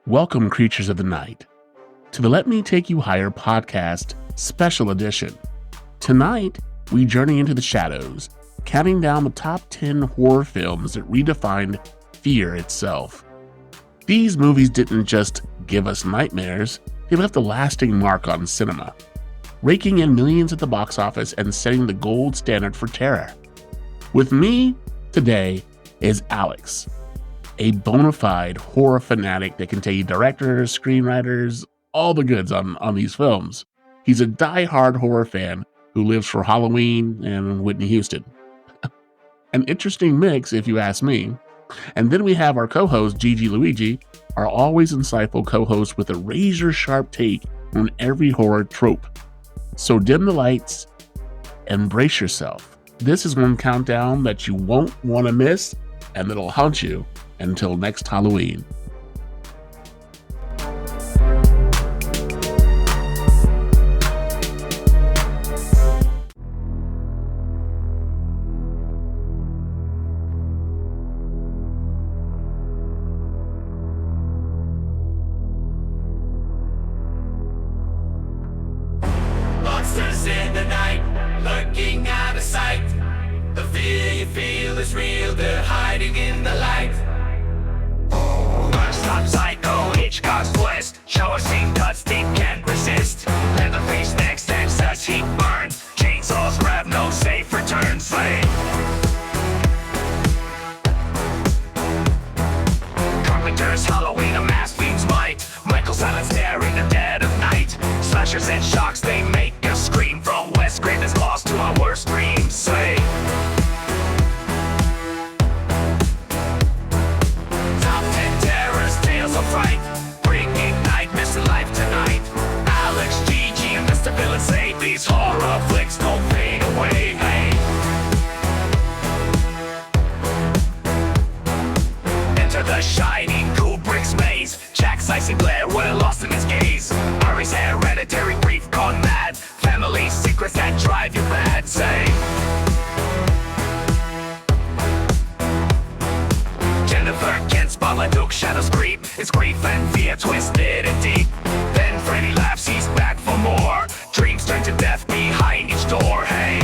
Welcome, creatures of the night, to the Let Me Take You Higher podcast special edition. Tonight, we journey into the shadows, counting down the top 10 horror films that redefined fear itself. These movies didn't just give us nightmares, they left a lasting mark on cinema, raking in millions at the box office and setting the gold standard for terror. With me today is Alex, a bona fide horror fanatic that can tell you directors, screenwriters, all the goods on these films. He's a die-hard horror fan who lives for Halloween and Whitney Houston. An interesting mix, if you ask me. And then we have our co-host, Gigi Luigi, our always insightful co-host with a razor-sharp take on every horror trope. So dim the lights and brace yourself. This is one countdown that you won't want to miss and that'll haunt you until next Halloween. Monsters in the night, lurking out of sight. The fear you feel is real, they're hiding in the light. Stop psycho, each cause twist. Show a scene cuts deep, can't resist. Leatherface next, and such heat burn. Chainsaws grab, no safe return, slay. Carpenter's Halloween, a mass beams might. Michael Silence there in the dead of night. Slashers and shocks, they make us scream. From Wes Craven's lost to our worst dreams, say. Top 10 terrors, tales of fright, bringing nightmares to life tonight. Alex, Gigi, and Mr. Villain say these horror flicks don't fade away, hey. Enter the shining Kubrick's maze. Jack's icy glare, we're lost in his gaze. Ari's hereditary grief gone mad. Family secrets that drive you mad, say. Jennifer Kent, spotlight hook, shadows creep. It's grief and fear twisted and deep. Then Freddy laughs, he's back for more. Dreams turn to death behind each door, hey.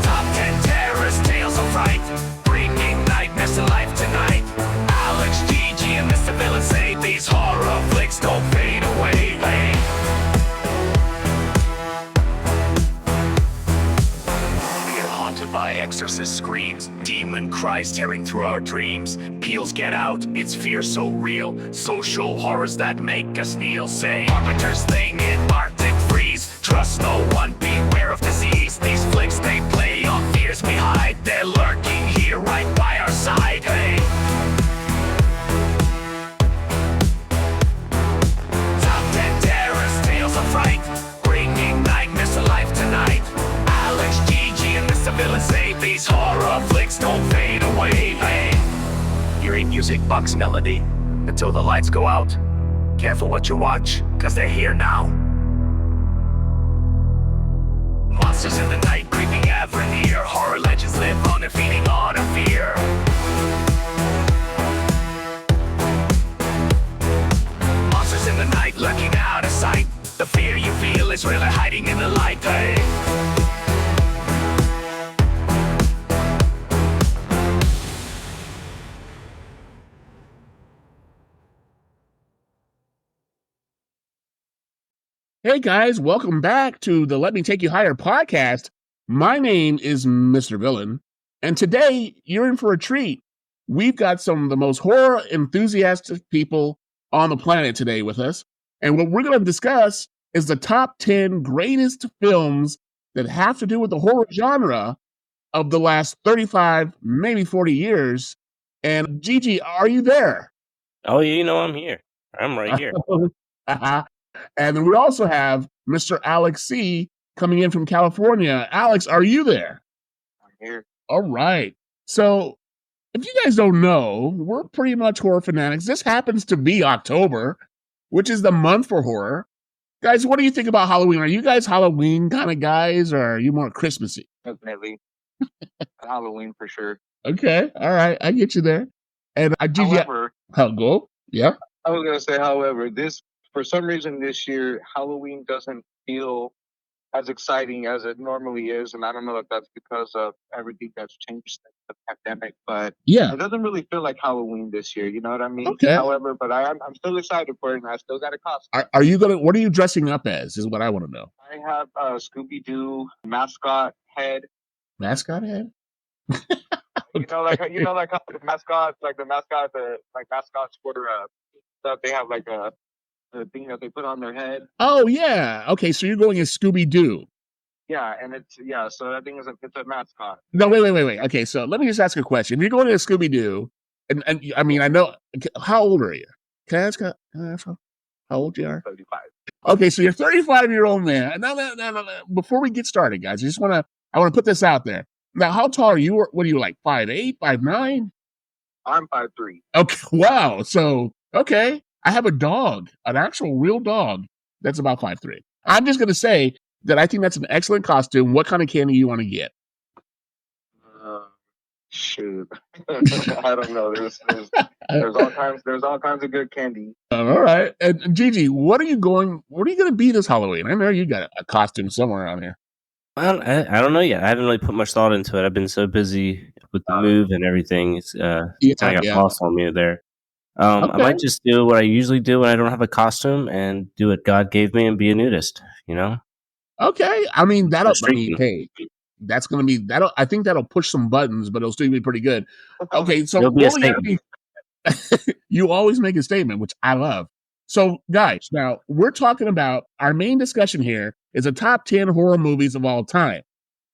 Top 10 terrors, tales of fright, bringing nightmares to life tonight. Alex, Gigi, and Mr. Villain say these horror flicks don't fade away, hey. We're haunted by exorcist screams, demon cries tearing through our dreams. Peels get out, it's fear so real. Social horrors that make us kneel, say. Carpenter's thing in Arctic freeze. Trust no one, beware of disease. These flicks they play on fears we hide. They're lurking here right by our side, hey. Top 10 terrors, tales of fright, bringing nightmares to life tonight. Alex, Gigi, and Mr. Villain say these horror flicks don't fade away, hey. Eerie music bugs melody until the lights go out. Careful what you watch, cause they're here now. Monsters in the night, creeping ever near. Horror legends live on and feeding on our fear. Monsters in the night, lurking out of sight. The fear you feel is really hiding in the light, hey. Hey guys, welcome back to the Let Me Take You Higher podcast. My name is Mr. Villain, and today you're in for a treat. We've got some of the most horror enthusiastic people on the planet today with us, and what we're going to discuss is the top 10 greatest films that have to do with the horror genre of the last 35, maybe 40 years. And Gigi, are you there? Oh, you know I'm here. I'm right here. And then we also have Mr. Alex C. coming in from California. Alex, are you there? I'm here. All right. So if you guys don't know, we're pretty much horror fanatics. This happens to be October, which is the month for horror. Guys, what do you think about Halloween? Are you guys Halloween kind of guys, or are you more Christmassy? Definitely. Halloween for sure. Okay. All right. I get you there. And I did. However, How go? Yeah. I was gonna say, however, this for some reason this year Halloween doesn't feel as exciting as it normally is, and I don't know if that's because of everything that's changed since the pandemic, but Yeah. it doesn't really feel like Halloween this year. You know what I mean? Okay. However, but I'm still excited for it, and I still got a costume. Are you gonna? What are you dressing up as? Is what I want to know. I have a Scooby Doo mascot head. Mascot head. Like how the mascots for stuff. They have like a thing that they put on their head. Oh yeah. Okay, so you're going as Scooby Doo. Yeah, and so that thing it's a mascot. No, wait. Okay, so let me just ask a question. If you're going as Scooby Doo, and I mean I know how old are you? Can I ask how old you are? 35. Okay, so you're 35-year-old man. Now, before we get started, guys, I want to put this out there. Now, how tall are you? What are you like? 5'8", 5'9"? I'm 5'3". Okay, wow. So, okay, I have a dog, an actual real dog that's about 5'3". I'm just gonna say that I think that's an excellent costume. What kind of candy you want to get? Shoot, I don't know. There's all kinds of good candy. All right, and Gigi, what are you going to be this Halloween? I know you got a costume somewhere around here. Well, I don't know yet. I haven't really put much thought into it. I've been so busy with the move and everything. It's kind of got lost on me there. I might just do what I usually do when I don't have a costume and do what God gave me and be a nudist. You know? Okay, I mean hey, that's gonna be that'll. I think that'll push some buttons, but it'll still be pretty good. Okay, so It'll be a statement. You always make a statement, which I love. So, guys, now we're talking about our main discussion here is a top 10 horror movies of all time.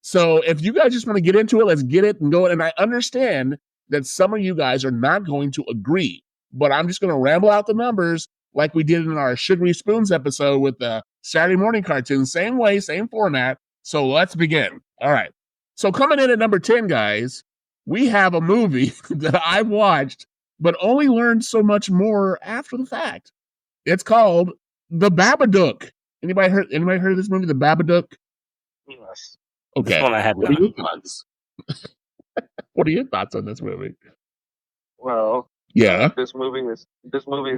So, if you guys just want to get into it, let's get it and go. And I understand that some of you guys are not going to agree, but I'm just going to ramble out the numbers like we did in our Sugary Spoons episode with the Saturday morning cartoon. Same way, same format. So, let's begin. All right. So, coming in at number 10, guys, we have a movie that I watched but only learned so much more after the fact. It's called The Babadook. Anybody heard of this movie, The Babadook? Yes. Okay. This one I had what are your thoughts? What are your thoughts on this movie? Well, yeah, this movie is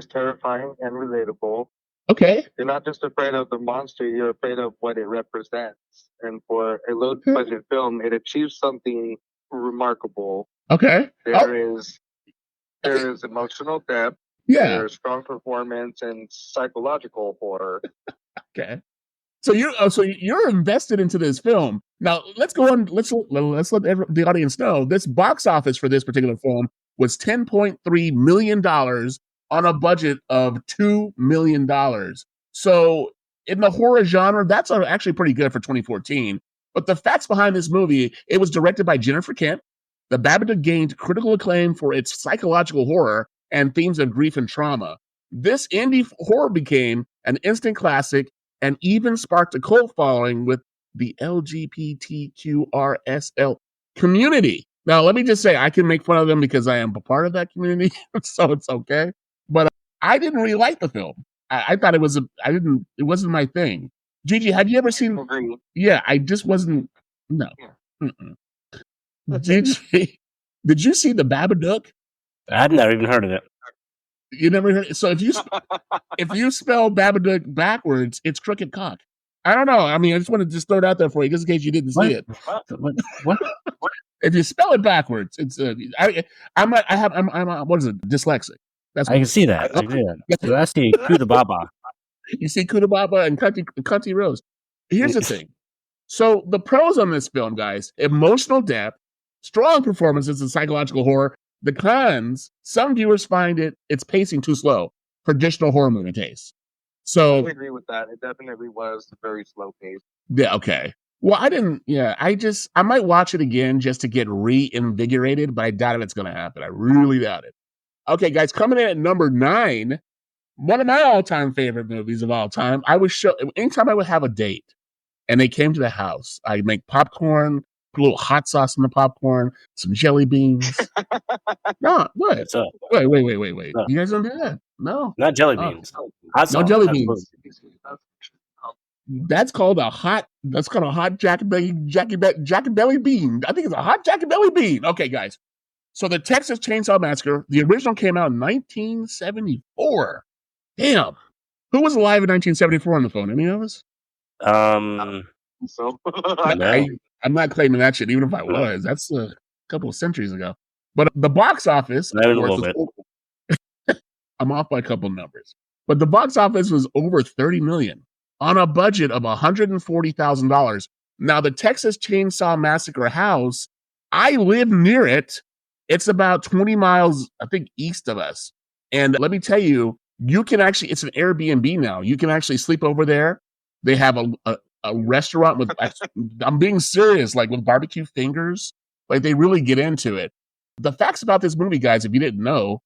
terrifying and relatable. Okay. You're not just afraid of the monster, you're afraid of what it represents. And for a low budget film, it achieves something remarkable. Okay. There is emotional depth. Yeah. There's strong performance and psychological horror. Okay. So you're invested into this film. Now let's go on. Let's let the audience know this box office for this particular film was $10.3 million on a budget of $2 million. So in the horror genre, that's actually pretty good for 2014. But the facts behind this movie, it was directed by Jennifer Kent. The Babadook gained critical acclaim for its psychological horror and themes of grief and trauma. This indie horror became an instant classic and even sparked a cult following with the LGBTQRSL community. Now, let me just say, I can make fun of them because I am a part of that community, so it's okay. But I didn't really like the film. I thought it wasn't my thing. Gigi, have you ever seen? Agree. Yeah, I just wasn't. No. Yeah. Did you see The Babadook? I've never even heard of it. You never heard it? So if you spell Babadook backwards, it's crooked cock. I don't know. I mean, I just want to throw it out there for you, just in case you didn't see it. What? If you spell it backwards, it's I'm what is it? Dyslexic. That's I can see that. So I see Kuda Baba. You see Kuda Baba and Cunty Rose. Here's the thing. So the pros on this film, guys: emotional depth, strong performances, and psychological horror. The cons: some viewers find its pacing too slow for traditional horror movie taste. So I agree with that. It definitely was very slow paced. Yeah. Okay. Well, I didn't. Yeah. I might watch it again just to get reinvigorated, but I doubt if it's going to happen. I really doubt it. Okay, guys, coming in at number 9, one of my all-time favorite movies of all time. Anytime I would have a date and they came to the house, I'd make popcorn, put a little hot sauce in the popcorn, some jelly beans. No, what? Wait. You guys don't do that? No. Not jelly beans. Hot sauce. No jelly beans. That's called a hot Jack and Belly bean. I think it's a hot Jack and Belly bean. Okay, guys. So the Texas Chainsaw Massacre, the original came out in 1974. Damn. Who was alive in 1974 on the phone? Any of us? So No. I'm not claiming that shit, even if I was. That's a couple of centuries ago. But the box office, of course, I'm off by a couple numbers. But the box office was over 30 million on a budget of $140,000. Now, the Texas Chainsaw Massacre house, I live near it. It's about 20 miles, I think, east of us. And let me tell you, you can actually, it's an Airbnb now. You can actually sleep over there. They have a restaurant with, I'm being serious, like with barbecue fingers. Like they really get into it. The facts about this movie, guys, if you didn't know,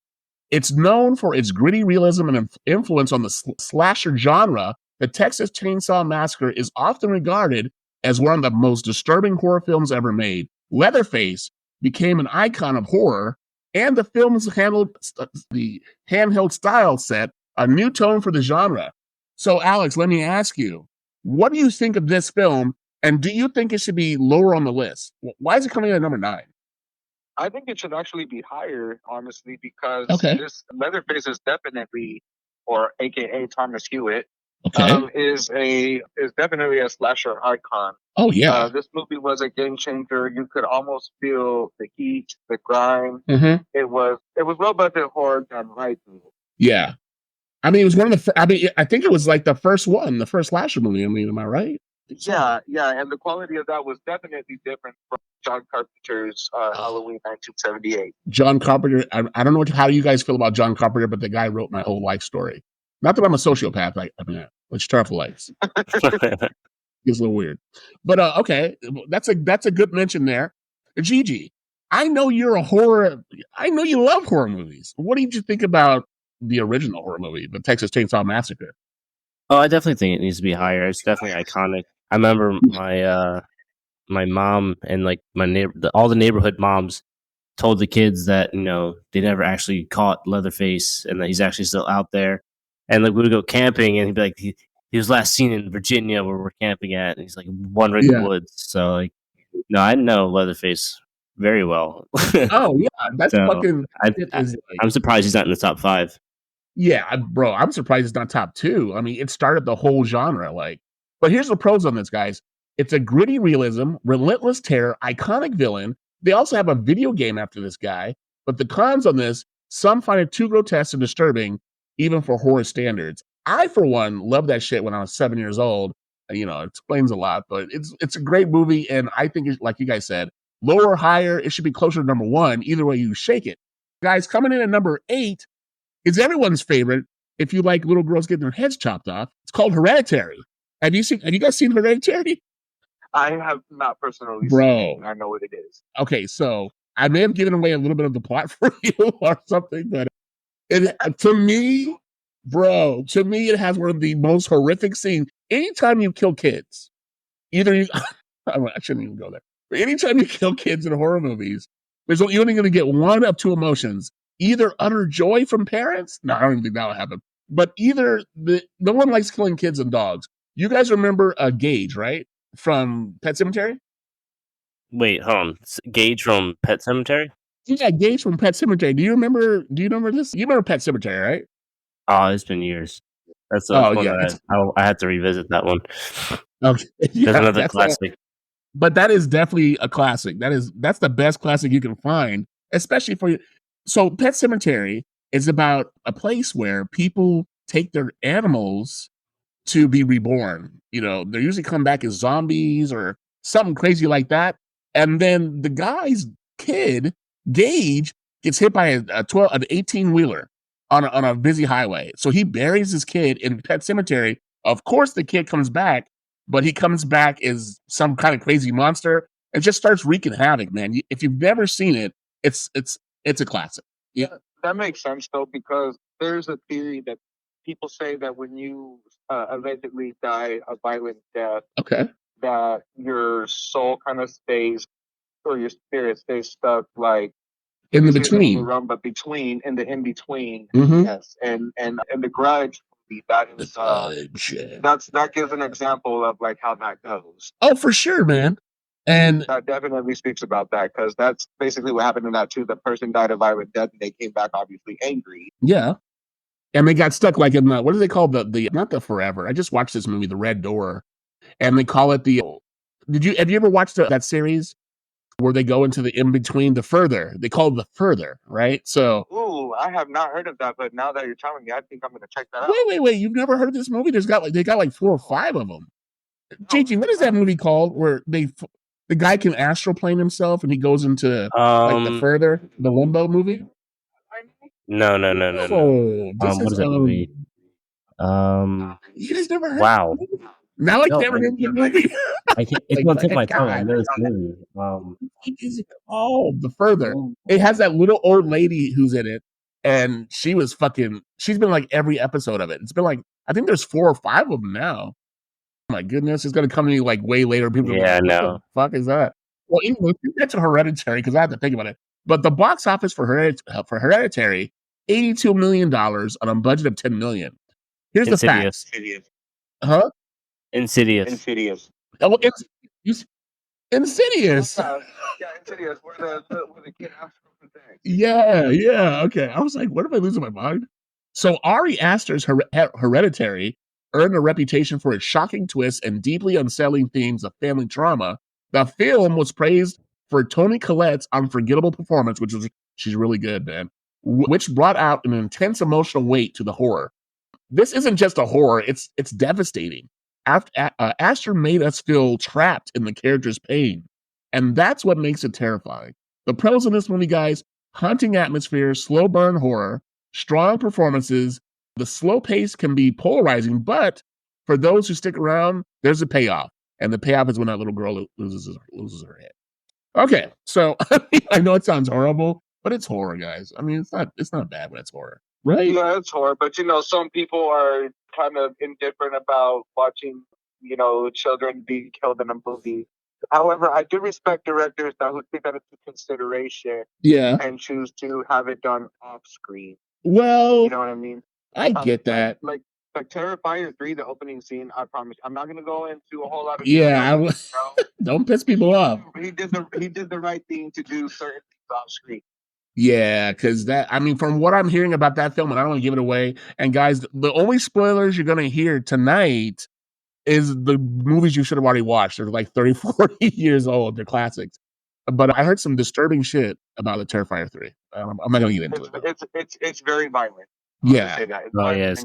it's known for its gritty realism and influence on the slasher genre. The Texas Chainsaw Massacre is often regarded as one of the most disturbing horror films ever made. Leatherface became an icon of horror, and the film's the handheld style set a new tone for the genre. So, Alex, let me ask you, what do you think of this film, and do you think it should be lower on the list? Why is it coming in at number 9? I think it should actually be higher, honestly, because this Leatherface is definitely, or AKA Thomas Hewitt, is definitely a slasher icon. Oh yeah, this movie was a game changer. You could almost feel the heat, the grime. It was low budget horror done right. Yeah, I mean it was one of the. I think it was like the first slasher movie. I mean, am I right? Yeah, and the quality of that was definitely different from John Carpenter's Halloween 1978. John Carpenter, I don't know how you guys feel about John Carpenter, but the guy wrote my whole life story. Not that I'm a sociopath, I mean, which Terrible Lights. It's a little weird. But okay, that's a good mention there. Gigi, I know you love horror movies. What did you think about the original horror movie, the Texas Chainsaw Massacre? Oh, I definitely think it needs to be higher. It's definitely iconic. I remember my mom and like all the neighborhood moms told the kids that they never actually caught Leatherface and that he's actually still out there. And like we would go camping and he'd be like he was last seen in Virginia where we're camping at, and he's like wandering the woods. So like no, I know Leatherface very well. Oh yeah, that's so fucking. I'm surprised he's not in the top 5. Yeah, bro, I'm surprised it's not top 2. I mean, it started the whole genre. But here's the pros on this, guys. It's a gritty realism, relentless terror, iconic villain. They also have a video game after this guy. But the cons on this, some find it too grotesque and disturbing, even for horror standards. I, for one, loved that shit when I was 7 years old. It explains a lot, but it's a great movie, and I think, like you guys said, lower or higher, it should be closer to number 1. Either way you shake it. Guys, coming in at number 8 is everyone's favorite if you like little girls getting their heads chopped off. It's called Hereditary. Have you guys seen Hereditary? I have not personally seen it. I know what it is. Okay, so I may have given away a little bit of the plot for you or something, but to me, it has one of the most horrific scenes. Anytime you kill kids, I shouldn't even go there. But anytime you kill kids in horror movies, you're only going to get one of two emotions. Either utter joy from parents. No, I don't even think that would happen. But either no one likes killing kids and dogs. You guys remember Gage, right? From Pet Sematary? Wait, hold on. Gage from Pet Sematary? Yeah, Gage from Pet Sematary. Do you remember this? You remember Pet Sematary, right? Oh, it's been years. That's one that I had to revisit that one. Okay. Yeah, there's another classic. But that is definitely a classic. That's the best classic you can find, especially for you. So Pet Sematary is about a place where people take their animals to be reborn. They usually come back as zombies or something crazy like that. And then the guy's kid, Gage, gets hit by an 18-wheeler on a busy highway. So he buries his kid in Pet Sematary. Of course, the kid comes back, but he comes back as some kind of crazy monster and just starts wreaking havoc, man. If you've never seen it, it's a classic. Yeah, that makes sense though, because there's a theory that people say that when you allegedly die a violent death, that your soul kind of stays, or your spirit stays stuck, like in the between, but in the in between. Yes, and the Grudge movie, that gives an example of like how that goes. Oh, for sure, man. And that definitely speaks about that, because that's basically what happened in that too. The person died a violent death, and they came back obviously angry. Yeah. And they got stuck like in the, what do they call the not the Forever. I just watched this movie, The Red Door, and they call it the. Have you ever watched that series where they go into the in between, the Further? They call it the Further, right? So. Ooh, I have not heard of that, but now that you're telling me, I think I'm gonna check that out. Wait! You've never heard of this movie? They got like 4 or 5 of them. JG, what is that movie called where the guy can astroplane himself and he goes into like the Further, the Limbo movie? No. Oh, this What is that movie? You guys never heard? Wow. Now I can't remember the movie. I can't. It's gonna take my tongue. I know this movie. Is it called The Further? It has that little old lady who's in it, and she was fucking. She's been like every episode of it. It's been like, I think there's 4 or 5 of them now. Oh my goodness, it's gonna come to me like way later. People are like, what the fuck is that? Well, anyway, that's a Hereditary, because I have to think about it. But the box office for Hereditary, $82 million on a budget of $10 million. Here's the facts. Huh? Insidious. Oh, it's Insidious. Yeah, Insidious. Where the kid asks for things. Yeah. Okay. I was like, what am I losing my mind? So Ari Aster's Hereditary earned a reputation for its shocking twists and deeply unsettling themes of family trauma. The film was praised for Toni Collette's unforgettable performance, she's really good, man, which brought out an intense emotional weight to the horror. This isn't just a horror; it's devastating. Aster made us feel trapped in the character's pain, and that's what makes it terrifying. The pros in this movie, guys: haunting atmosphere, slow burn horror, strong performances. The slow pace can be polarizing, but for those who stick around, there's a payoff, and the payoff is when that little girl loses her head. Okay, so I know it sounds horrible, but it's horror, guys. I mean, it's not bad when it's horror, right? Yeah, it's horror, but some people are kind of indifferent about watching, children being killed in a movie. However, I do respect directors that who take that into consideration, and choose to have it done off screen. Well, you know what I mean? I get that. Like Terrifier 3, the opening scene. I promise, I'm not gonna go into a whole lot of details, don't piss people off. He did the right thing to do certain things off screen. Yeah, because from what I'm hearing about that film, and I don't want to give it away. And guys, the only spoilers you're gonna hear tonight is the movies you should have already watched. They're like 30, 40 years old. They're classics. But I heard some disturbing shit about the Terrifier 3. I'm not gonna get into it. It's very violent. Yeah. Oh yes.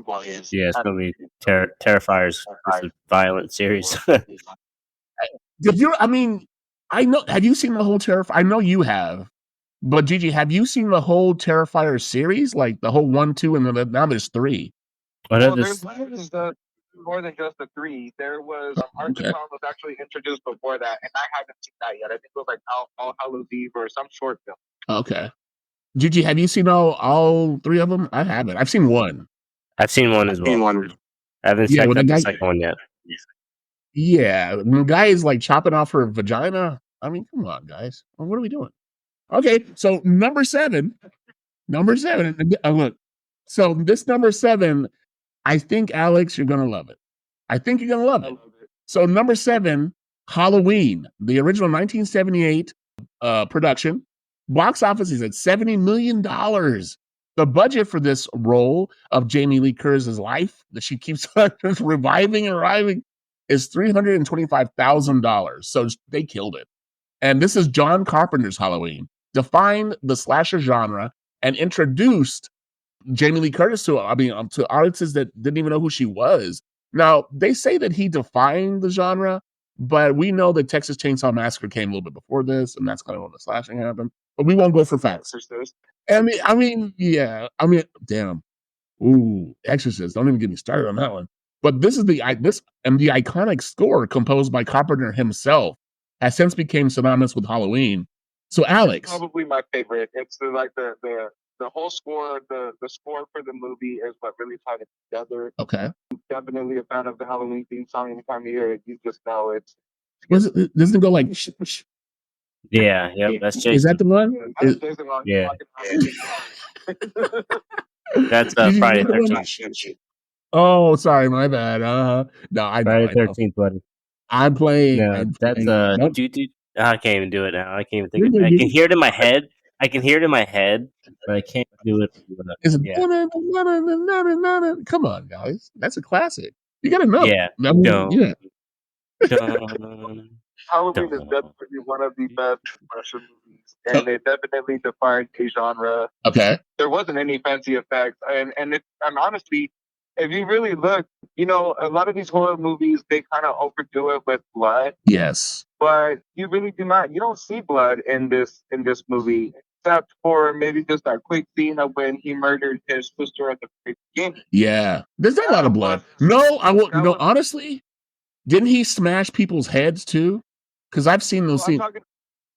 Yeah, it's gonna be Terrifier's a violent series. I know. Have you seen the whole Terrifier? I know you have. But Gigi, have you seen the whole Terrifier series? Like the whole 1, 2, and now there's 3. There's more than just the 3. There was Archicon was actually introduced before that, and I haven't seen that yet. I think it was like All Hallows Eve or some short film. Okay. Gigi, have you seen all 3 of them? I haven't. I've seen 1. I've seen 1 as well. I haven't checked out the second one yet. Yeah, the guy is like chopping off her vagina. I mean, come on, guys. What are we doing? Okay, so number 7. Look, so this number 7, I think, Alex, you're gonna love it. So number 7, Halloween, the original 1978 production. Box office is at $70 million. The budget for this role of Jamie Lee Curtis's life that she keeps reviving is $325,000. So they killed it. And this is John Carpenter's Halloween, defined the slasher genre and introduced Jamie Lee Curtis to audiences that didn't even know who she was. Now, they say that he defined the genre, but we know that Texas Chainsaw Massacre came a little bit before this, and that's kind of when the slashing happened. But we won't go for facts. Damn. Ooh, Exorcist. Don't even get me started on that one. But this is the iconic score composed by Carpenter himself has since became synonymous with Halloween. So, Alex, probably my favorite. It's the whole score, the score for the movie is what really tied it together. Okay. I'm definitely a fan of the Halloween theme song. Anytime you hear it, you just know it's. Doesn't it go like? Yeah, that's Jason. Is that the one? Yeah. That's Friday the 13th. Oh, sorry, my bad. No, I know. Friday the 13th, buddy. I'm playing. No, that's I can't even do it now. I can't even think. I can hear it in my head. But I can't do it. Come on, guys, that's a classic. You gotta know. Yeah. Halloween is definitely one of the best slasher movies, and it definitely defined a genre. Okay. There wasn't any fancy effects, and honestly, if you really look, a lot of these horror movies, they kind of overdo it with blood. Yes. But you really do not. You don't see blood in this movie, except for maybe just that quick scene of when he murdered his sister at the beginning. Yeah, there's not a lot of blood. No, I won't. No, honestly, didn't he smash people's heads too? Because I've seen those scenes.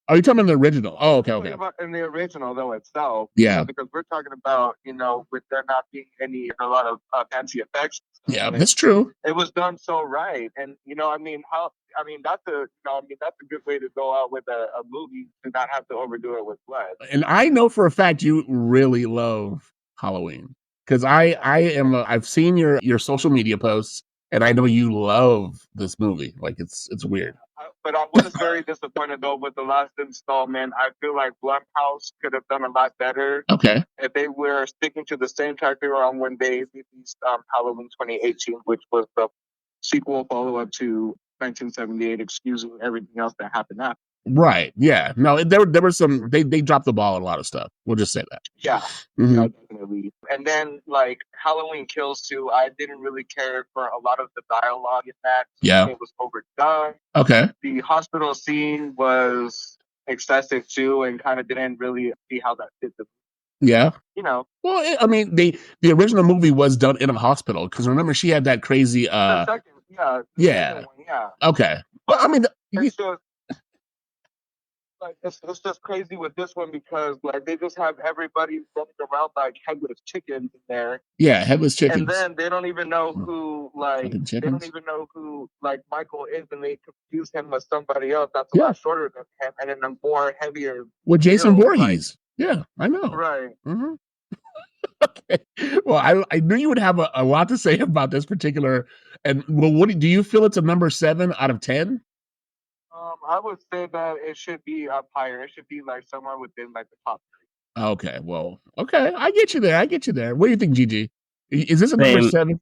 Are you talking about the original? Oh, okay. In the original, though, itself. Yeah. Because we're talking about, with there not being a lot of fancy effects. Yeah, that's true. It was done so right. And, that's a good way to go out with a movie, to not have to overdo it with blood. And I know for a fact you really love Halloween. Because I've seen your social media posts, and I know you love this movie. Like, it's weird. But I was very disappointed, though, with the last installment. I feel like Blumhouse could have done a lot better. Okay. If they were sticking to the same track they were on when they released Halloween 2018, which was the sequel follow-up to 1978, excusing everything else that happened after. Right. Yeah. No, there were some, they dropped the ball on a lot of stuff. We'll just say that. Yeah. Mm-hmm. Definitely. And then, like, Halloween Kills 2, I didn't really care for a lot of the dialogue in that. Yeah. It was overdone. Okay. The hospital scene was excessive too, and kind of didn't really see how that fit the. Yeah. Well, I mean, the original movie was done in a hospital, because remember, she had that crazy. The second one, yeah. Okay. Well, I mean, it's just crazy with this one, because like they just have everybody running around like headless chickens in there. Yeah, headless chickens. And then they don't even know who Michael is, and they confuse him with somebody else that's a lot shorter than him and in a more heavier. With Jason Voorhees. Yeah, I know. Right. Mm-hmm. Okay. Well, I knew you would have a lot to say about this particular. And what do you feel it's a number 7 out of 10? I would say that it should be up higher. It should be like somewhere within like the top 3. Okay. Well, okay. I get you there. What do you think, Gigi? Is this a number 7?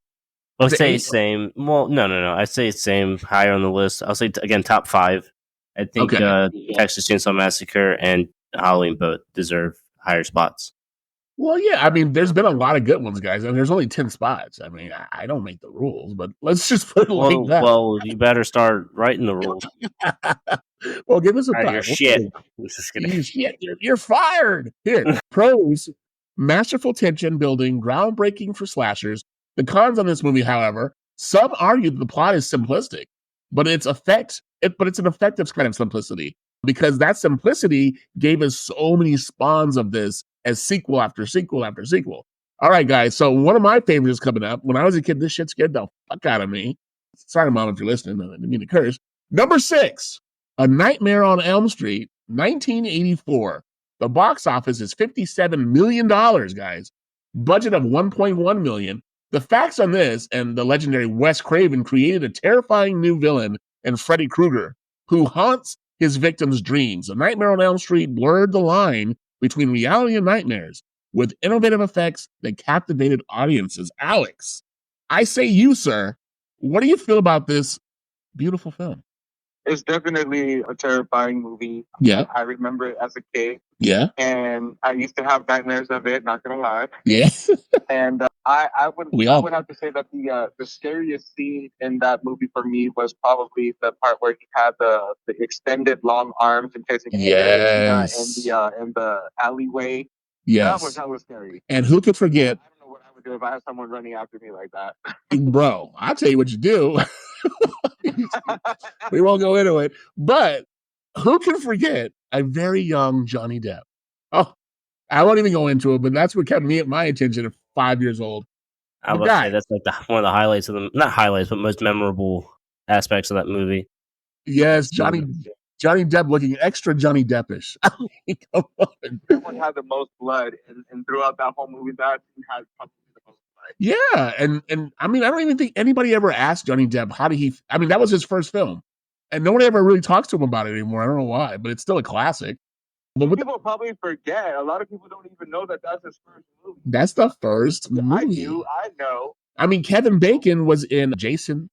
I'll say same. Well, no. I say same, higher on the list. I'll say again top 5. I think Texas Chainsaw Massacre and Halloween both deserve higher spots. Well, yeah. I mean, there's been a lot of good ones, guys, and there's only 10 spots. I mean, I don't make the rules, but let's just put it like that. Well, you better start writing the rules. Well, give us a time. You're shit. You're fired. Here, pros: masterful tension building, groundbreaking for slashers. The cons on this movie, however, some argue that the plot is simplistic, but it's an effective kind of simplicity, because that simplicity gave us so many spawns of this as sequel after sequel after sequel. All right, guys. So one of my favorites coming up. When I was a kid, this shit scared the fuck out of me. Sorry, Mom, if you're listening. I didn't mean to curse. Number 6, A Nightmare on Elm Street, 1984. The box office is $57 million, guys. Budget of $1.1 million. The facts on this: and the legendary Wes Craven created a terrifying new villain in Freddy Krueger, who haunts his victims' dreams. A Nightmare on Elm Street blurred the line between reality and nightmares with innovative effects that captivated audiences. Alex, I say you, sir, what do you feel about this beautiful film? It's definitely a terrifying movie. Yeah. I remember it as a kid. Yeah. And I used to have nightmares of it, not gonna lie. Yeah. And I would have to say that the scariest scene in that movie for me was probably the part where he had the extended long arms and chasing in the alleyway. Yes. That was scary. And who could forget? I don't know what I would do if I had someone running after me like that. Bro, I'll tell you what you do. We won't go into it. But who can forget a very young Johnny Depp? Oh, I won't even go into it, but that's what kept my attention at 5 years old. I would say that's like one of the highlights of not highlights, but most memorable aspects of that movie. Yes, Johnny Depp looking extra Johnny Deppish. Come on. That one had the most blood, and throughout that whole movie, that had probably the most blood. Yeah, and I mean, I don't even think anybody ever asked Johnny Depp how did he. I mean, that was his first film, And no one ever really talks to him about it anymore. I don't know why, but it's still a classic. But people probably forget. A lot of people don't even know that that's his first movie. That's the first movie. I know. I mean, Kevin Bacon was in Jason.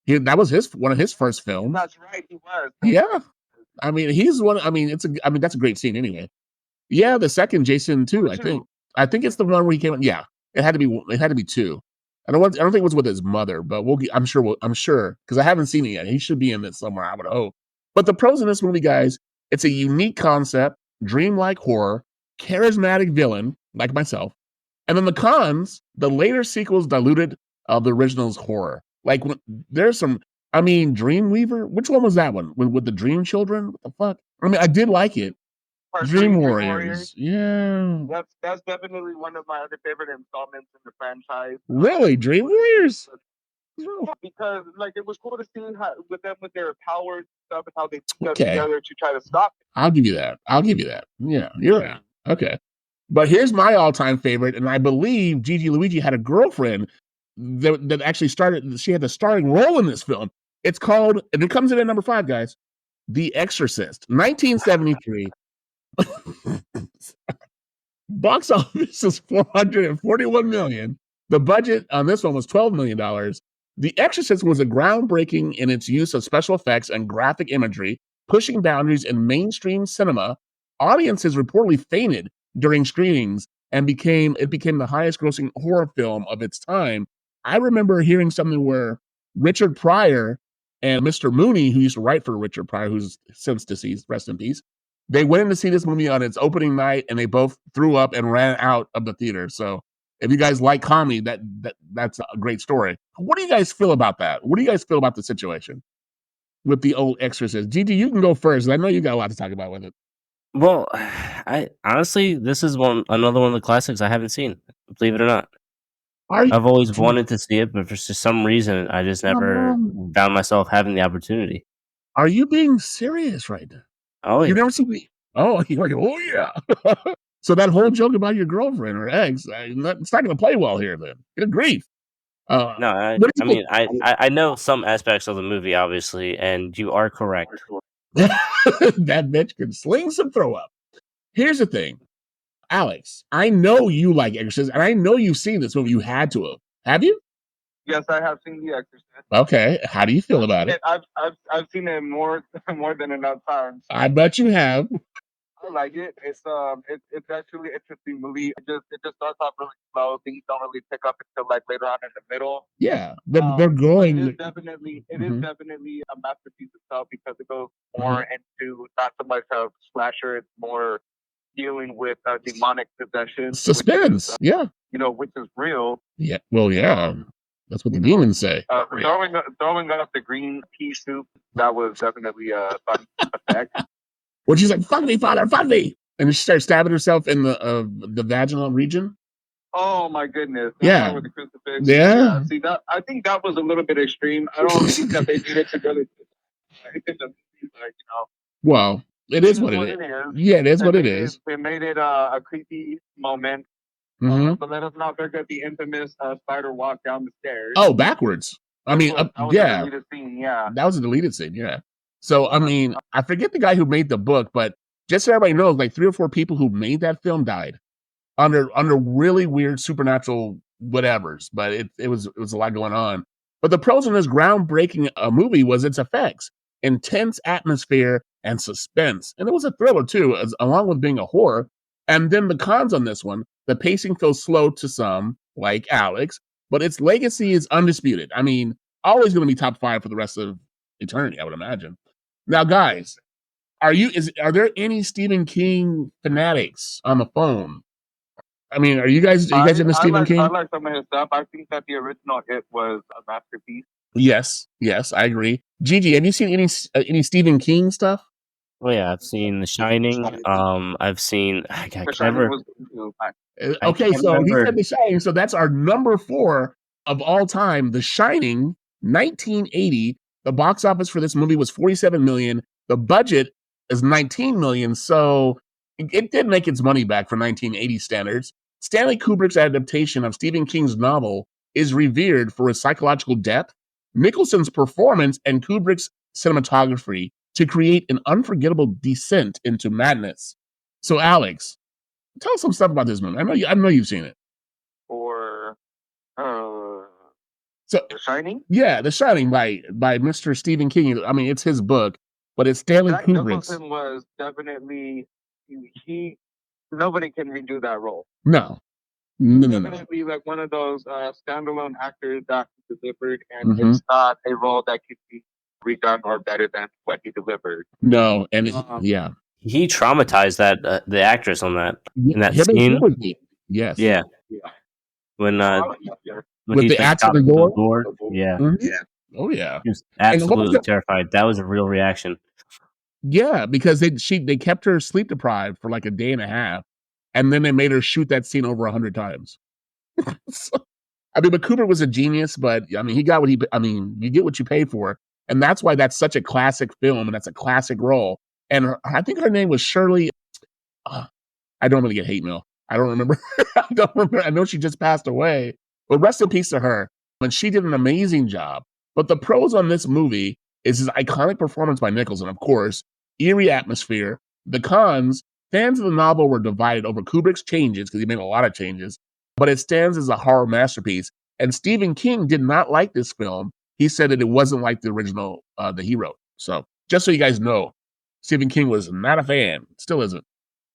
That was one of his first films. That's right, he was. Yeah. I mean, he's one. I mean, that's a great scene anyway. Yeah, the second Jason 2, I think. I think it's the one where he came. Yeah, it had to be 2. I don't think it was with his mother, but I'm sure because I haven't seen it yet. He should be in it somewhere, I would hope. But the pros in this movie, guys, it's a unique concept, dreamlike horror, charismatic villain like myself, and then the cons. The later sequels diluted the original's horror. Like there's some. I mean, Dreamweaver. Which one was that one with the Dream Children? What the fuck? I mean, I did like it. Dream Warriors. Yeah. That's definitely one of my other favorite installments in the franchise. Really? Dream Warriors? Because like it was cool to see how with their powers and stuff and how they put together to try to stop it. I'll give you that. Yeah, you're right. Okay. But here's my all-time favorite, and I believe Gigi Luigi had a girlfriend that actually she had the starring role in this film. It's called, and it comes in at number 5, guys, The Exorcist, 1973. Box office is $441 million. The budget on this one was $12 million. The Exorcist was a groundbreaking in its use of special effects and graphic imagery, pushing boundaries in mainstream cinema. Audiences reportedly fainted during screenings and became the highest grossing horror film of its time. I remember hearing something where Richard Pryor and Mr. Mooney, who used to write for Richard Pryor, who's since deceased, rest in peace, they went in to see this movie on its opening night, and they both threw up and ran out of the theater. So if you guys like comedy, that's a great story. What do you guys feel about that? What do you guys feel about the situation with the old Exorcist? Gigi, you can go first. I know you got a lot to talk about with it. Well, I honestly, this is another one of the classics I haven't seen. Believe it or not. I've always wanted to see it, but for some reason, I just never found myself having the opportunity. Are you being serious right now? Oh, yeah. You've never seen me? Oh, you're like, oh yeah. So that whole joke about your girlfriend or ex, it's not going to play well here. Then good grief. No, I know some aspects of the movie, obviously, and you are correct. That bitch can sling some throw up. Here's the thing, Alex. I know you like Exorcist, and I know you've seen this movie. You had to have. Have you? Yes, I have seen The Exorcist. Okay, how do you feel about it? I've seen it more than enough times. I bet you have. I like it. It's actually an interesting movie. It just starts off really slow. Things don't really pick up until like later on in the middle. Yeah, they're going. It is definitely a masterpiece itself because it goes more into not so much a slasher. It's more dealing with demonic possession, suspense. Which is real. Yeah. Well, yeah. That's what the demons say. Throwing up the green pea soup, that was definitely a fun effect. When she's like, "Fuck me, father, fuck me," and she starts stabbing herself in the vaginal region. Oh my goodness! Yeah. With the crucifix. Yeah. See that? I think that was a little bit extreme. I don't think that they did it to really. Well, it is what it is. Yeah, it is what it is. They made it a creepy moment. But let us not forget the infamous spider walk down the stairs. Oh, backwards. I mean, that was a deleted scene, that was a deleted scene. Yeah. So I mean, I forget the guy who made the book, but just so everybody knows, like 3 or 4 people who made that film died under really weird supernatural whatevers. But it was a lot going on. But the pros in this groundbreaking movie was its effects, intense atmosphere, and suspense, and it was a thriller too, along with being a horror. And then the cons on this one, the pacing feels slow to some, like Alex, but its legacy is undisputed. I mean, always going to be top 5 for the rest of eternity, I would imagine. Now, guys, are there any Stephen King fanatics on the phone? I mean, are you guys into Stephen King? I like some of his stuff. I think that the original It was a masterpiece. Yes, I agree. Gigi, have you seen any Stephen King stuff? Oh yeah, I've seen The Shining. I've seen. Okay, so he said The Shining. So that's our number 4 of all time. The Shining, 1980. The box office for this movie was $47 million. The budget is $19 million. So it did make its money back for 1980 standards. Stanley Kubrick's adaptation of Stephen King's novel is revered for its psychological depth, Nicholson's performance, and Kubrick's cinematography to create an unforgettable descent into madness. So, Alex, tell us some stuff about this movie. I know you've seen it. Or So, The Shining? Yeah, The Shining by Mr. Stephen King. I mean, it's his book, but it's Stanley Jack Kubrick's. Nicholson was definitely he. Nobody can redo that role. No. Definitely like one of those standalone actors that he delivered, and it's not a role that could be redone or better than what he delivered. No, and he traumatized the actress on that in that scene. Yes. Yeah. When with the axe on the door. Yeah. Mm-hmm. Yeah. Oh yeah. He was absolutely terrified. That was a real reaction. Yeah, because they kept her sleep deprived for like a day and a half, and then they made her shoot that scene over 100 times. So, I mean, but Kubrick was a genius, but I mean, he got what he. I mean, you get what you pay for, and that's why that's such a classic film, and that's a classic role. And I think her name was Shirley. I don't really get hate mail. I don't remember. I don't remember. I know she just passed away, but rest in peace to her. And she did an amazing job. But the pros on this movie is his iconic performance by Nicholson, of course, eerie atmosphere. The cons, fans of the novel were divided over Kubrick's changes, because he made a lot of changes, but it stands as a horror masterpiece. And Stephen King did not like this film. He said that it wasn't like the original that he wrote. So just so you guys know, Stephen King was not a fan, still isn't.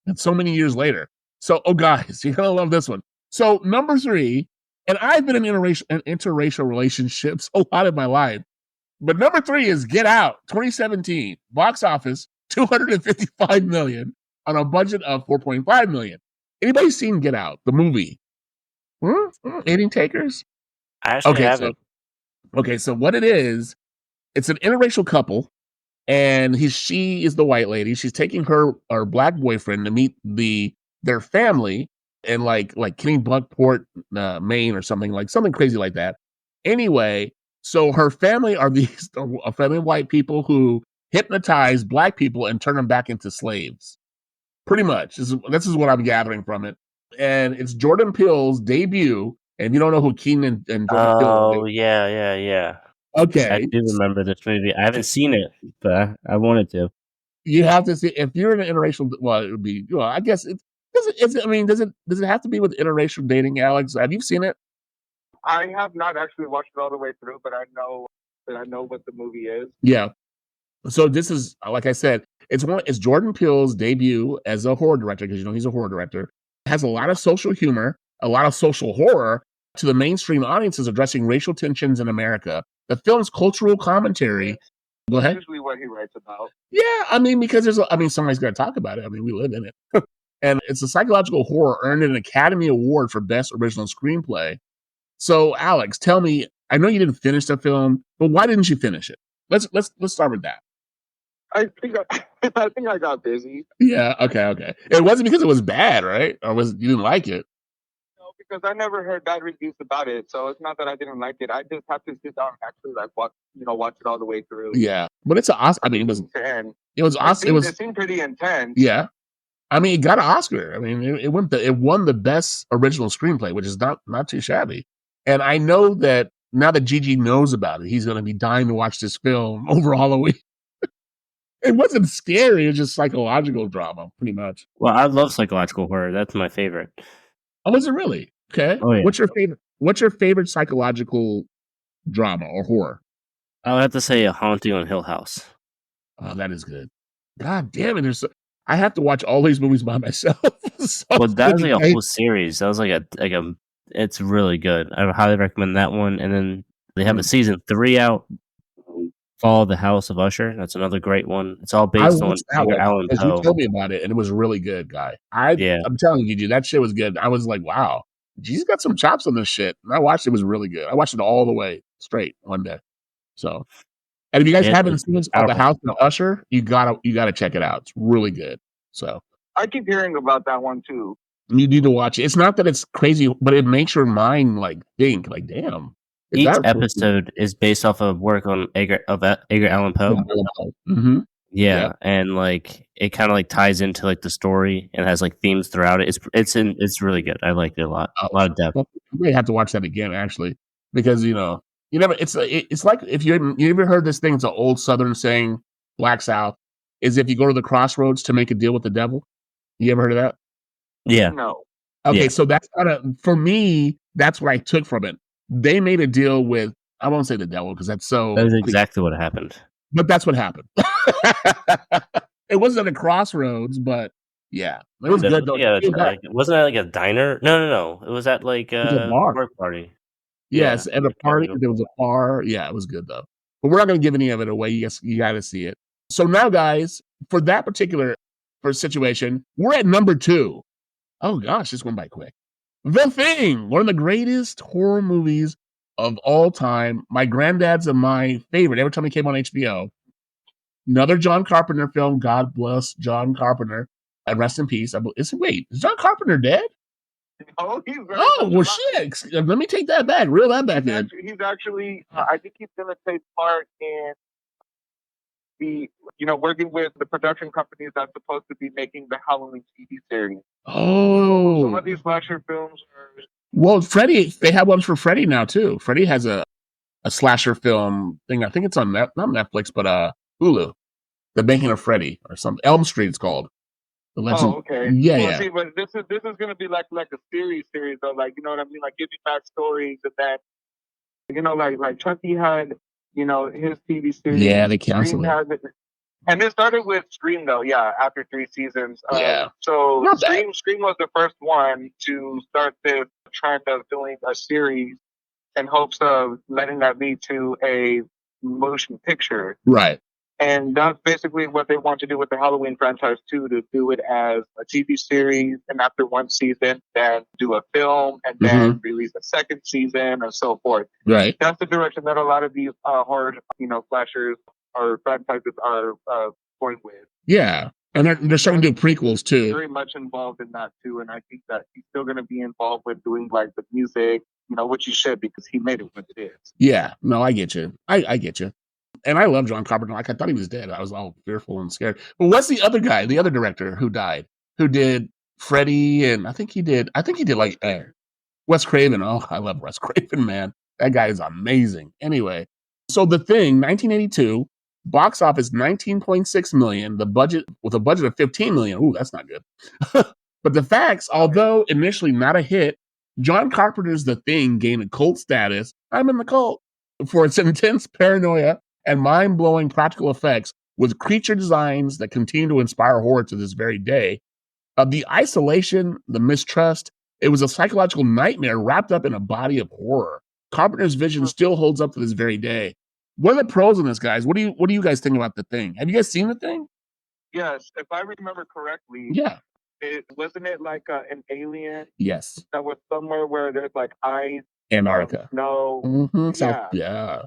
And so many years later. So, oh guys, you're gonna love this one. So number 3, and I've been in interracial relationships a lot of my life, but number 3 is Get Out, 2017, box office $255 million on a budget of $4.5 million. Anybody seen Get Out, the movie? Any takers? I actually haven't. So what it is, it's an interracial couple. And she is the white lady. She's taking her black boyfriend to meet their family in like Kennebunkport, Maine, or something crazy like that. Anyway, so her family are a family of white people who hypnotize black people and turn them back into slaves. Pretty much. This is what I'm gathering from it. And it's Jordan Peele's debut. And if you don't know who Keenan and Jordan Peele are. Oh, yeah. Okay. I do remember this movie. I haven't seen it, but I wanted to. You have to see, if you're in an interracial, well, it would be, I guess does it have to be with interracial dating, Alex? Have you seen it? I have not actually watched it all the way through, but I know what the movie is. Yeah. So this is, like I said, it's Jordan Peele's debut as a horror director, because he's a horror director. It has a lot of social humor, a lot of social horror to the mainstream audiences addressing racial tensions in America. The film's cultural commentary. Go ahead. Usually what he writes about. Yeah, I mean, because somebody's got to talk about it. I mean, we live in it. And it's a psychological horror, earned an Academy Award for Best Original Screenplay. So, Alex, tell me, I know you didn't finish the film, but why didn't you finish it? Let's start with that. I think I got busy. Yeah, okay. It wasn't because it was bad, right? Or you didn't like it? No, because I never heard bad reviews about it. So it's not that I didn't like it. I just have to sit down and actually watch it all the way through. Yeah, but it's an Oscar. I mean, it was awesome. It seemed pretty intense. Yeah, I mean, it got an Oscar. I mean, it won the best original screenplay, which is not too shabby. And I know that now that Gigi knows about it, he's going to be dying to watch this film over Halloween. It wasn't scary; it was just psychological drama, pretty much. Well, I love psychological horror. That's my favorite. Oh, is it really? Okay. Oh, yeah. What's your favorite psychological drama or horror? I would have to say A Haunting on Hill House. Oh, that is good. God damn it! I have to watch all these movies by myself. Well, that was like a whole series. That was like a. It's really good. I would highly recommend that one. And then they have a season 3 out. Follow the House of Usher. That's another great one. It's all based on Edgar Allan Poe. You told me about it, and it was really good, guy. I'm telling you, dude, that shit was good. I was like, wow, G's got some chops on this shit. And I watched it. It was really good. I watched it all the way straight one day. So, and if you guys haven't seen the House of Usher, you gotta check it out. It's really good. So I keep hearing about that one too. You need to watch it. It's not that it's crazy, but it makes your mind like think, like, damn. Each episode is based off of work on Edgar Allan Poe. Mm-hmm. Yeah, and like it kind of like ties into like the story and has like themes throughout it. It's really good. I liked it a lot. A lot of depth. I may have to watch that again actually, because You never. It's like if you ever heard this thing. It's an old Southern saying, Black South, is if you go to the crossroads to make a deal with the devil. You ever heard of that? Yeah. No. Okay, Yeah. so that's kind of for me. That's what I took from it. They made a deal with. I won't say the devil because that's so. That is exactly what happened. But that's what happened. It wasn't a crossroads, but yeah, it was good though. Yeah, wasn't that like a diner? No. It was at like It was a a bar. work party. Yes, Yeah, at a party, there was a bar. Yeah, it was good though. But we're not going to give any of it away. You got to see it. So now, guys, for that particular situation, we're at number 2. Oh gosh, this went by quick. The Thing, one of the greatest horror movies of all time. My granddad's and my favorite. Every time it came on HBO. Another John Carpenter film. God bless John Carpenter and rest in peace. Is John Carpenter dead? Oh, he's well, shit. Let me take that back. Reel that back in. He's actually, I think he's going to take part in working with the production companies that's supposed to be making the Halloween TV series. Oh. Some of these slasher films are. Well, Freddy, they have ones for Freddy now, too. Freddy has a slasher film thing. I think it's on not Netflix, but Hulu. The Making of Freddy or something. Elm Street, it's called. The Legend. Oh, okay. Yeah. See, but this is going to be like a series though. Like, you know what I mean? Like, give you backstories of that. You know, like Chucky had, his TV series. Yeah, they canceled it. And it started with Scream though. Yeah, after 3 seasons. Yeah. So Scream was the first one to start this trend of doing a series in hopes of letting that lead to a motion picture. Right. And that's basically what they want to do with the Halloween franchise too, to do it as a TV series, and after 1 season, then do a film, and then release a 2nd season, and so forth. Right. That's the direction that a lot of these horror, slashers or franchises are going with. Yeah, and they're starting to do prequels too. Very much involved in that too, and I think that he's still going to be involved with doing like the music, which he should, because he made it what it is. Yeah, no, I get you. I get you. And I love John Carpenter. Like, I thought he was dead. I was all fearful and scared. But what's the other guy, the other director who died, who did Freddy, and I think he did like Wes Craven. Oh, I love Wes Craven, man. That guy is amazing. Anyway, so The Thing, 1982, box office 19.6 million. The budget with a budget of 15 million. Ooh, that's not good. But the facts, although initially not a hit, John Carpenter's The Thing gained a cult status. I'm in the cult for its intense paranoia and mind-blowing practical effects with creature designs that continue to inspire horror to this very day. The isolation, the mistrust, it was a psychological nightmare wrapped up in a body of horror. Carpenter's vision still holds up to this very day. What are the pros in this, guys? What do you guys think about The Thing? Have you guys seen The Thing? Yes, if I remember correctly. Yeah. Wasn't it like an alien? Yes. That was somewhere where there's like ice. Antarctica. No. Yeah.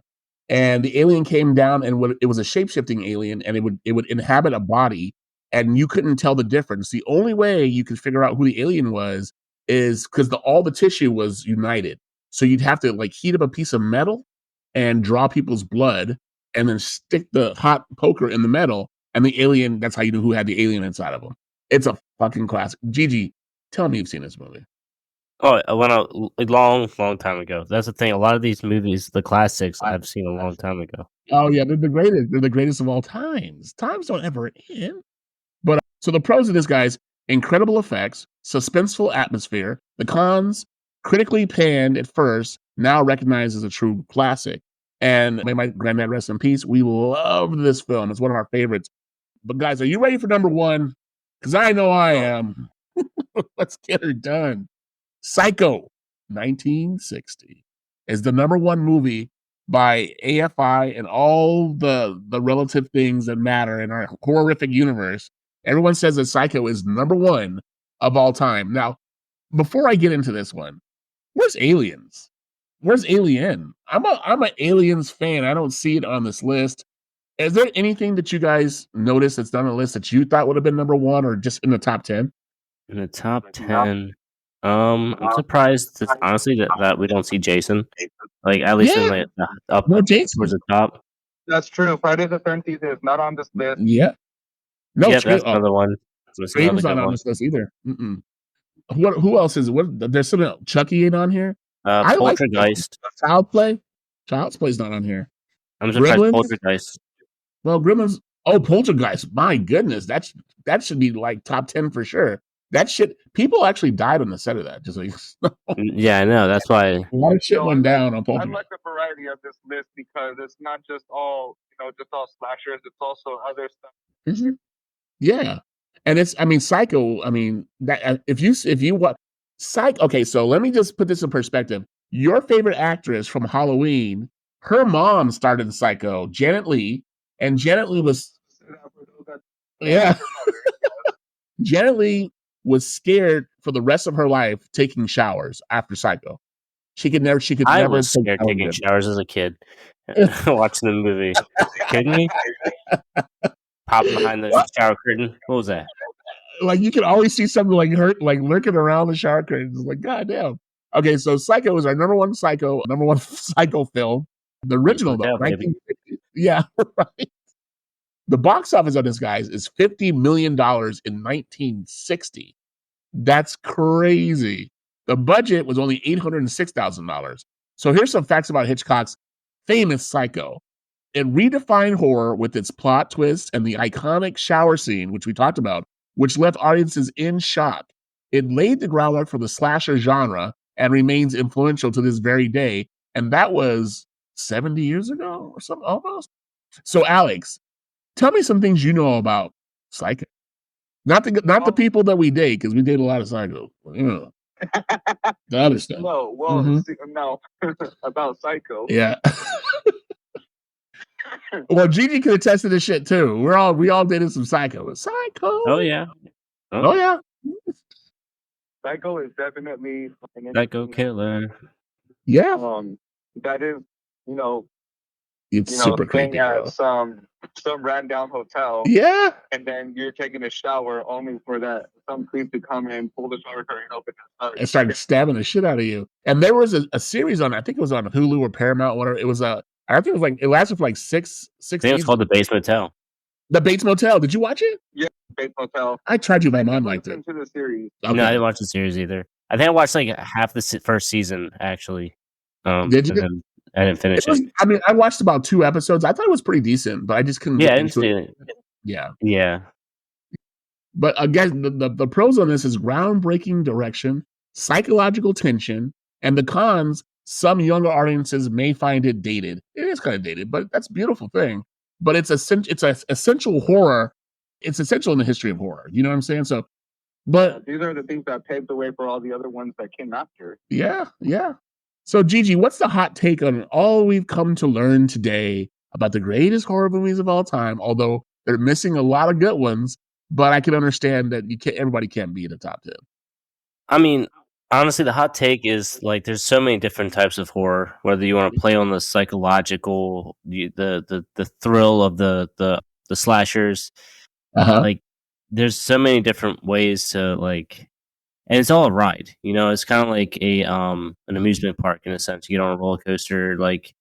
And the alien came down, and it was a shape-shifting alien, and it would inhabit a body, and you couldn't tell the difference. The only way you could figure out who the alien was is because all the tissue was united. So you'd have to like heat up a piece of metal and draw people's blood, and then stick the hot poker in the metal, and the alien. That's how you knew who had the alien inside of them. It's a fucking classic. Gigi, tell me you've seen this movie. Oh, I went out a long time ago. That's the thing. A lot of these movies, the classics, I've seen a long time ago. Oh yeah, they're the greatest. They're the greatest of all times. Times don't ever end. But so the pros of this, guys: incredible effects, suspenseful atmosphere. The cons: critically panned at first, now recognized as a true classic. And may my granddad rest in peace. We love this film. It's one of our favorites. But guys, are you ready for number 1? Because I know I am. Let's get her done. Psycho, 1960, is the number 1 movie by AFI and all the relative things that matter in our horrific universe. Everyone says that Psycho is number 1 of all time. Now, before I get into this one, where's Aliens? Where's Alien? I'm an Aliens fan. I don't see it on this list. Is there anything that you guys noticed that's on the list that you thought would have been number 1 or just in the top 10? In the top 10. I'm surprised honestly that we don't see Jason, like at least in like up Jason towards the top. That's true. Friday the 13th is not on this list. Yeah, no, yeah, that's another one. Scream's not on this list either. Who else is? What? There's something else. Chucky ain't on here. Poltergeist. Child Play. Child's Play's not on here. I'm surprised Poltergeist. Well, Gremlins. Oh, Poltergeist. My goodness, that should be like top 10 for sure. That shit. People actually died on the set of that. Just like yeah, I know. That's why a lot of shit went down on Poltergeist. I like the variety of this list because it's not just all slashers. It's also other stuff. Mm-hmm. Yeah, and it's. I mean, Psycho. I mean, that if you what Psycho. Okay, so let me just put this in perspective. Your favorite actress from Halloween, her mom started Psycho, Janet Leigh, and Janet Leigh was. Yeah. Janet Leigh was scared for the rest of her life taking showers after Psycho. She could never. I was scared taking showers as a kid, watching the movie. Kidding me? Popping behind the shower curtain. What was that? Like you can always see something like lurking around the shower curtain. It's like, goddamn. Okay, so Psycho is our number one Psycho film. The original though, 1950. Yeah, right. The box office on this, guys, is $50 million in 1960. That's crazy. The budget was only $806,000. So here's some facts about Hitchcock's famous Psycho. It redefined horror with its plot twist and the iconic shower scene, which we talked about, which left audiences in shock. It laid the groundwork for the slasher genre and remains influential to this very day. And that was 70 years ago or something almost. So, Alex, tell me some things you know about Psycho. Not the people that we date, because we date a lot of Psycho. The other stuff. No, no, about Psycho. Yeah. Well, Gigi could attest to this shit too. We all dated some Psycho. Psycho. Oh yeah. Oh yeah. Psycho is definitely an Psycho killer. Yeah. That is, it's super creepy. At some ran down hotel. Yeah. And then you're taking a shower only for that some creep to come in, pull the shower curtain open, and started stabbing the shit out of you. And there was a series on, I think it was on Hulu or Paramount, whatever. It was I think it was it lasted for like six seasons. I think it's called The Bates Motel. The Bates Motel. Did you watch it? Yeah, Bates Motel. I tried to. My mom liked it. Into the series. Okay. No, I didn't watch the series either. I think I watched like half the first season actually. Did you? And I didn't finish it. I mean, I watched about 2 episodes. I thought it was pretty decent, but I just couldn't. Yeah, I didn't see it. Yeah. Yeah. But again, the pros on this is groundbreaking direction, psychological tension, and the cons. Some younger audiences may find it dated. It is kind of dated, but that's a beautiful thing. But it's essential horror. It's essential in the history of horror. You know what I'm saying? So, but these are the things that paved the way for all the other ones that came after. Yeah, yeah. So, Gigi, what's the hot take on all we've come to learn today about the greatest horror movies of all time? Although they're missing a lot of good ones, but I can understand that everybody can't be in the top 10. I mean, honestly, the hot take is like there's so many different types of horror. Whether you want to play on the psychological, the thrill of the slashers, like there's so many different ways to like. And it's all a ride, it's kind of like an amusement park in a sense. You get on a roller coaster, like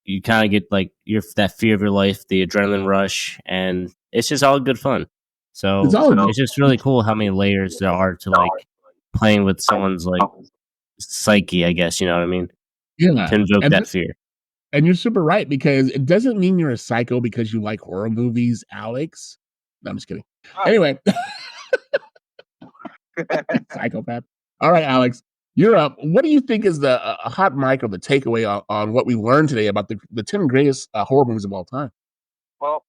you kind of get like that fear of your life, the adrenaline rush, and it's just all good fun. So it's just really cool how many layers there are to like playing with someone's like psyche, I guess, you know what I mean? Yeah. To invoke that fear. And you're super right, because it doesn't mean you're a psycho because you like horror movies, Alex. No, I'm just kidding. Anyway. Psychopath. All right, Alex, you're up. What do you think is the hot mic or the takeaway on what we learned today about the 10 greatest horror movies of all time? Well,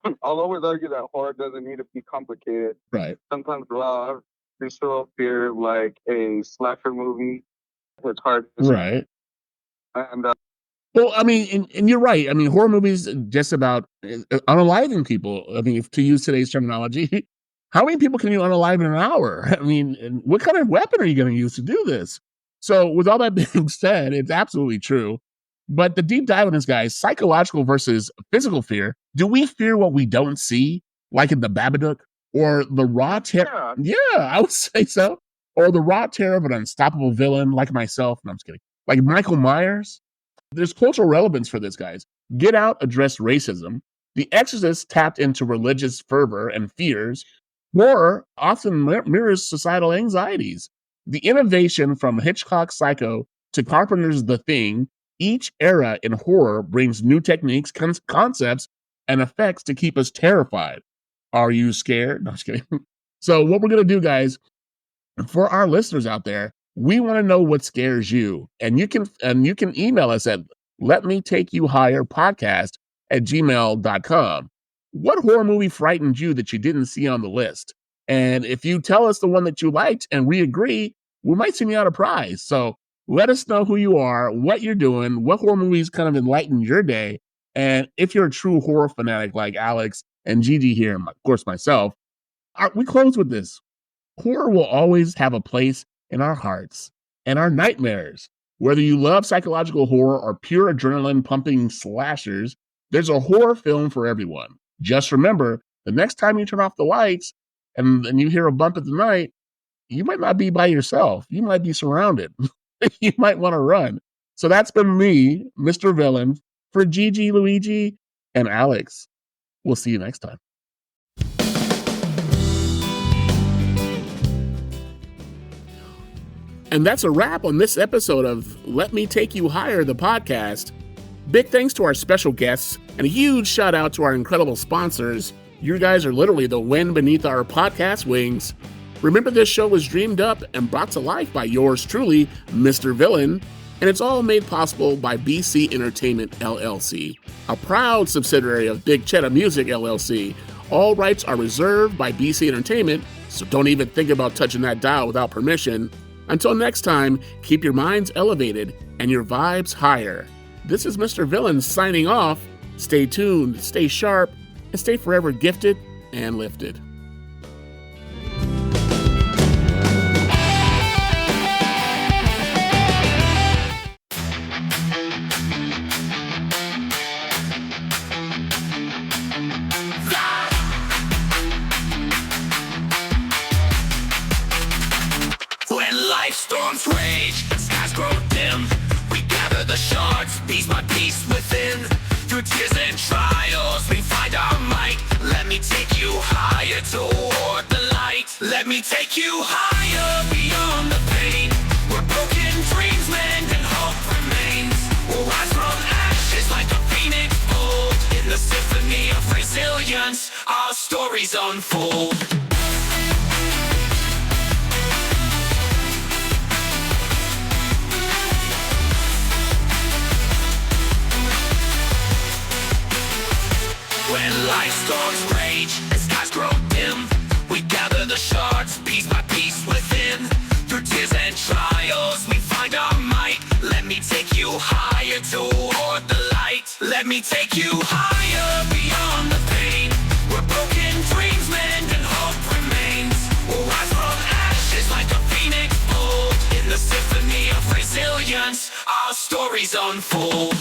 I'll always argue that horror doesn't need to be complicated. Right. Sometimes raw visual fear, like a slasher movie, it's hard. Right. And well, I mean, and you're right. I mean, horror movies just about unaliving people. I mean, to use today's terminology. How many people can you unalive in an hour? I mean, what kind of weapon are you going to use to do this? So with all that being said, it's absolutely true. But the deep dive on this, guys, psychological versus physical fear. Do we fear what we don't see, like in The Babadook, or the raw terror? Yeah, I would say so. Or the raw terror of an unstoppable villain like myself. No, I'm just kidding. Like Michael Myers. There's cultural relevance for this, guys. Get Out addressed racism. The Exorcist tapped into religious fervor and fears. Horror often mirrors societal anxieties. The innovation from Hitchcock's Psycho to Carpenter's The Thing Each era in horror brings new techniques, concepts, and effects to keep us terrified. Are you scared? No, I'm just kidding. So what we're going to do, guys, for our listeners out there, we want to know what scares you. And you can email us at letmetakeyouhigherpodcast@gmail.com. What horror movie frightened you that you didn't see on the list? And if you tell us the one that you liked and we agree, we might send you out a prize. So let us know who you are, what you're doing, what horror movies kind of enlightened your day. And if you're a true horror fanatic like Alex and Gigi here, and of course myself, we close with this. Horror will always have a place in our hearts and our nightmares. Whether you love psychological horror or pure adrenaline-pumping slashers, there's a horror film for everyone. Just remember, the next time you turn off the lights and you hear a bump at the night, you might not be by yourself. You might be surrounded. You might want to run. So that's been me, Mr. Villain, for Gigi, Luigi, and Alex. We'll see you next time. And that's a wrap on this episode of Let Me Take You Higher, the podcast. Big thanks to our special guests and a huge shout out to our incredible sponsors. You guys are literally the wind beneath our podcast wings. Remember, this show was dreamed up and brought to life by yours truly, Mr. Villain, and it's all made possible by BC Entertainment LLC, a proud subsidiary of Big Cheddar Music LLC. All rights are reserved by BC Entertainment, so don't even think about touching that dial without permission. Until next time, keep your minds elevated and your vibes higher. This is Mr. Villain signing off. Stay tuned, stay sharp, and stay forever gifted and lifted. Storms rage, skies grow dim. We gather the shards, piece by piece within. Through tears and trials, we find our might. Let me take you higher toward the light. Let me take you higher beyond the pain. Where broken dreams mend and hope remains. We'll rise from ashes like a phoenix bold. In the symphony of resilience, our stories unfold. When life storms rage and skies grow dim, we gather the shards piece by piece within. Through tears and trials, we find our might. Let me take you higher toward the light. Let me take you higher beyond the pain. Where broken dreams mend and hope remains. We'll rise from ashes like a phoenix bold. In the symphony of resilience, our stories unfold.